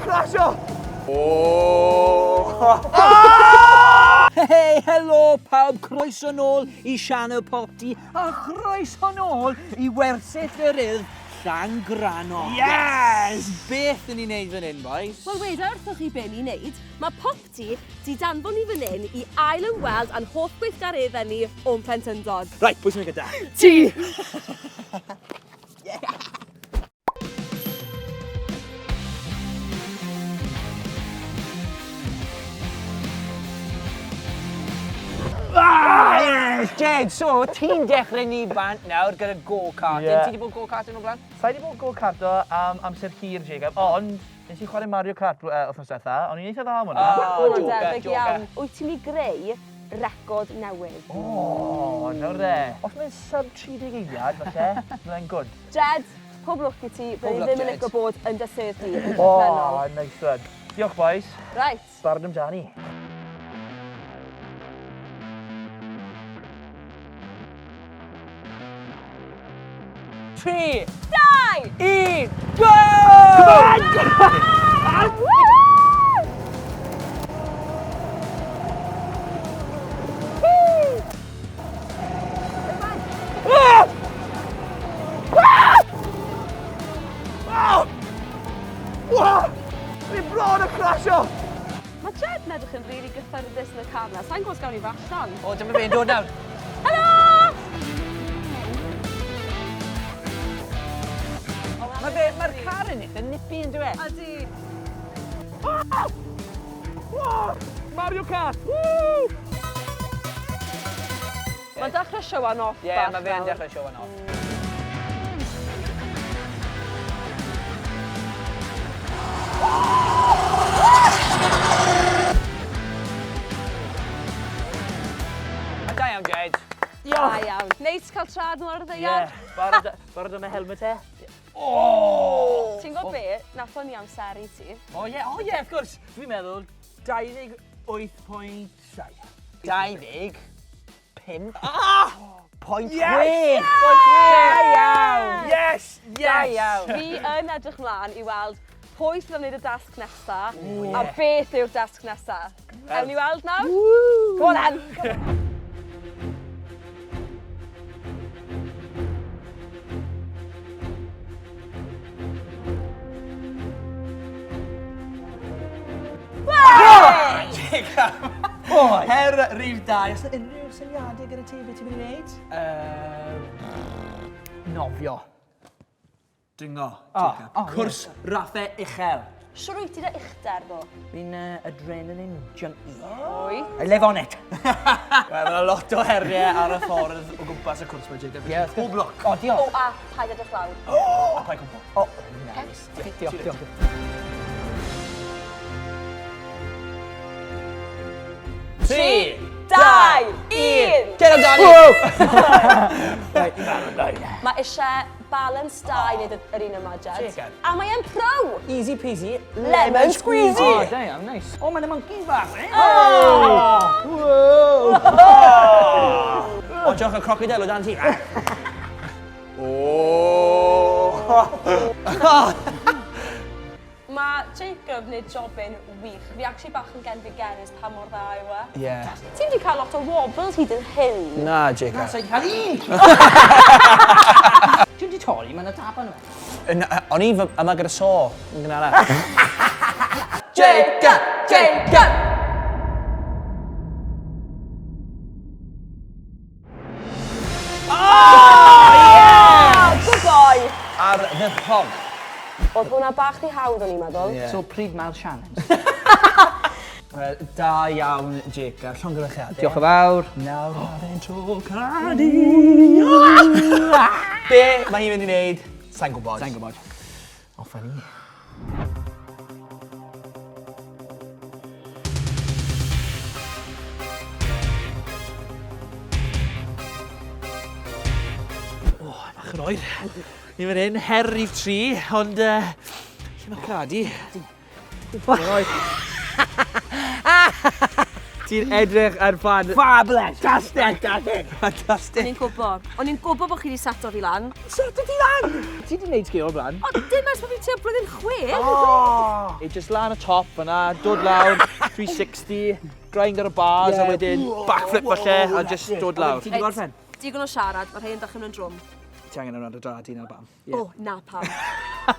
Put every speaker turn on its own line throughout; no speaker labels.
Croeso!
Hei, helo pawb, croeso nôl I sianel PopT a croeso nôl I Gwersyll Llangrannog.
Yes!
Beth yn ni'n neud fan hyn, boys?
Wel, weda wrthoch chi be ni'n neud, mae PopT di danfon ni fan hyn I ail ymweld a'n holl weithgareddau ni o'n plentyndod.
Right, pwy sy'n gyda?
Ti!
Yes, Jed, so ti'n dechrau ni bant nawr gyda go-karting.
Ie.
Ti wedi bod go-karting o blaen?
Sa i wedi bod go-karto am amser hir, Jacob, ond nes i chwarae Mario Kart wythnos diwetha, ond i'n eitha dda am hwnna.
Hwna'n debyg iawn. Wyt ti'n mynd greu record newydd?
O, nawr de. Os mae'n sub 30 eiliad, falle, mae'n good.
Jed, pob lwc I ti,
Pob
bydd
lwc,
ddim yn
Jed.
licio bod yn dysedd ti yn
O,
gyflennol.
nice one. Diolch, boys.
Right.
Barod amdani.
Tri,
2,
1, go!
Ni'n bron y Croeso!
Mae Jed yn edrych yn rili gyffyrddus yn y car na. Sa'n gwrs gawn ni allan.
O, dyma fe'n dod nawr.
Helo!
Mae'r car yn eitha nipi yn dweud.
Ydi.
Mario Kart!
Mae'n dechrau showan off
Ie,
bach
mae fe'n
nawr.
dechrau show yn off. Da iawn, Jed.
Da iawn. Neis cael trad nôl ar y ddeiar.
Barod am y helmet e?
Ti'n gwybod be? Nathon ni amseru ti.
O ie, wrth gwrs. Dwi'n meddwl 28.7. 25. Point
Yes!
Da iawn!
Yes!
Da iawn!
Fi yn edrych mlaen I weld pwy sydd yn gwneud y dasg nesa a beth yw'r dasg nesa. Ewn ni weld nawr? Go on then!
Her rhif 2, oes yna unrhyw syniadau gyda ti beth ti'n mynd I wneud?
Nofio.
Dringo,
Cwrs raffe uchel.
Siwr wyt ti da uchder ddo?
Fi'n adrenaline junkie.
Oi.
I live on it.
Wel, mae lot o heriau ar y ffordd o gwmpas y cwrs mae Jacob.
Ie,
O bloc.
O, diolch.
O, a paid edrych lawr.
A pa i cwmpo.
O, nice. Diolch.
3, 2, 1!
Get amdani!
Mae eisiau balance da I wneud yr un yma, Jed.
Jacob.
A mae e'n pro!
Easy peasy.
Lemon squeezy!
O, da iawn, nice. O, mae'n y monkeys bach.
O, diolch y crocodile o dan ti.
Mae Jacob wneud jobyn wych. Fi actually bach yn genfigennus pa mor dda yw e.
Ie.
Ti wedi cael lot o wobbles hyd yn hyn.
Na, Jacob.
Sa'n cael un! Ti'n di torri, mae'n y tap yn yma.
O'n i yma gyda so, yn gynara.
Jacob! Jacob!
Good boy!
Ar the hog.
Oedd hwnna bach di hawdd o'n i'n meddwl.
So, pryd mae'r Shannons.
Da iawn, Jacob. Llongyfarchiadau.
Diolch yn fawr.
Nawr ar ein tro cardi. Be mae hi'n mynd I wneud? Sa'n gwybod.
Sa'n gwybod.
O, ffynnu. O, bach yn oer. Ni fan hyn, her rhif 3, ond lle mae cradu? Bach yn oer. Ti'n edrych ar fan...
Fabulous! Fantastic!
Fantastic.
O'n i'n gwybod. O'n i'n gwybod bod chi wedi seto fi lan.
Seto ti lan! Ti wedi gwneud sgïo o'r blaen?
O, dim ers bod fi'n teo blwyddyn 6.
Oh! Just lan y top fyna, dod lawr, 360, grind ar y bars, a wedyn backflip falle, a just dod lawr.
Ti wedi gorffen?
Digon o siarad, mae'r rhain dechrau mewn drwm.
Ti angen yn rhan y drad un ar bam.
O, na pam.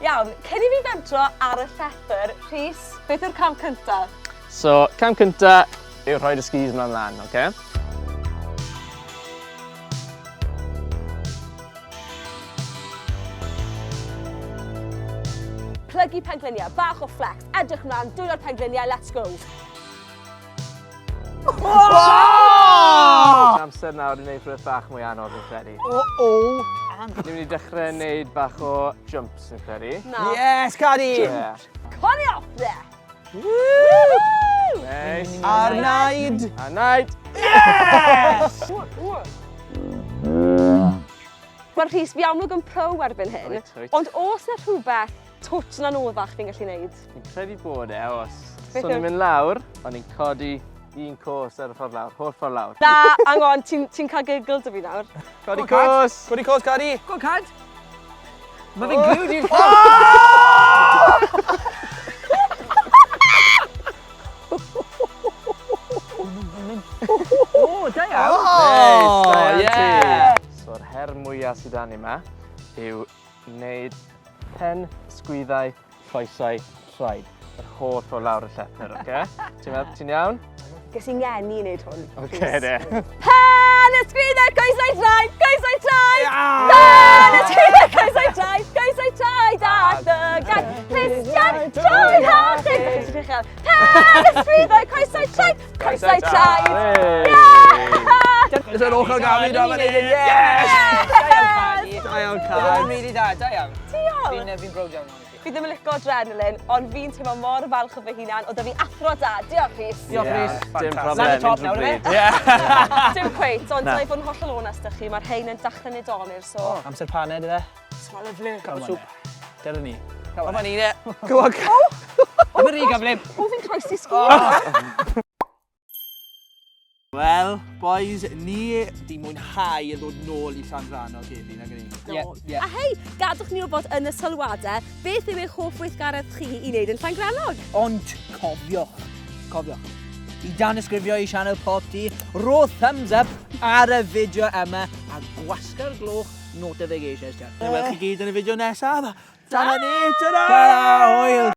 Iawn, cyn i fi fentro ar y llethr, Rhys, beth yw'r cam cyntaf?
So, cam cynta yw rhoi y skis mewn lan, oce?
Plygu pengliniau, bach o flex, edrych mlaen, dwylo'r pengliniau, let's go.
Amser nawr i wneud rhywbeth bach mwy anodd yn credu. Ni'n mynd i dechrau wneud bach o jumps yn credu.
Na.
Yes, Cadi!
Yeah.
Coni off there!
Nice.
Ar naid!
A naid!
Mae'r Rhys fi amlwg yn pro erbyn hyn,
Reit, reit.
ond os yna rhywbeth twtch na noddach fi'n gallu neud.
Ni'n credu bod e, os...
Beth
So
yw-
ni'n mynd lawr, ond ni'n codi un cwrs ar y ffordd lawr, holl ffordd lawr.
Na, angon, ti'n cael gigl dy fi nawr.
Codi cwrs!
Codi cwrs, Cadi!
Go, Cad! Mae fe'n glwyd i'r O, da iawn!
Nice, da iawn
yeah.
ti. So'r her mwyaf sydd dan ni yma yw wneud pen sgwyddau, coesau, traed. Yr holl ffordd lawr y llethr, oce? Ti'n iawn?
Ges i'n ngeni i wneud hwn.
Oce, de.
Pen ysgrifau, coesau traed, coesau traed! Pen ysgrifau, coesau traed, coesau traed ar ddygau. Christian, troi hachyd! Pen ysgrifau, coesau traed, coesau traed!
Ys yr ochr gafel da fan hyn, yes! Da iawn, Cadi.
Mae'n rili da, da iawn.
Diolch!
Fi'n brod iawn.
Fi ddim yn licio adrenalin, ond fi'n teimlo mor falch o fy hunan, o da fi athro da. Diolch, Rhys.
Diolch, Rhys.
Dim
Lan y
problem,
top nawr,
unrhyw
ife?
bryd.
Dim cweit, ond
Na.
na i fod yn hollol onest â chi, mae'r rhain yn dachlyn i donir, so...
Amser paned yde?
Smell lyflu.
Cael swp. Dyna ni.
O, fan un e.
Go on,
Mae'n rhi gyflym.
O, fi'n croesi sgwr.
Wel, boys, ni di mwynhau yn ddod nôl i Llangrannog heddi, na gynnu.
A hei, gadwch ni wybod yn y sylwadau, beth yw eich hoff weithgaredd chi i wneud yn Llangrannog?
Ond cofiwch, i Tanysgrifio i sianel PopT, ro thumbs up ar y fideo yma a gwasga'r gloch notifications.
Wel, chi gyd yn y fideo nesaf. Dyna ni, ta-da!
Ta-da, hwyl!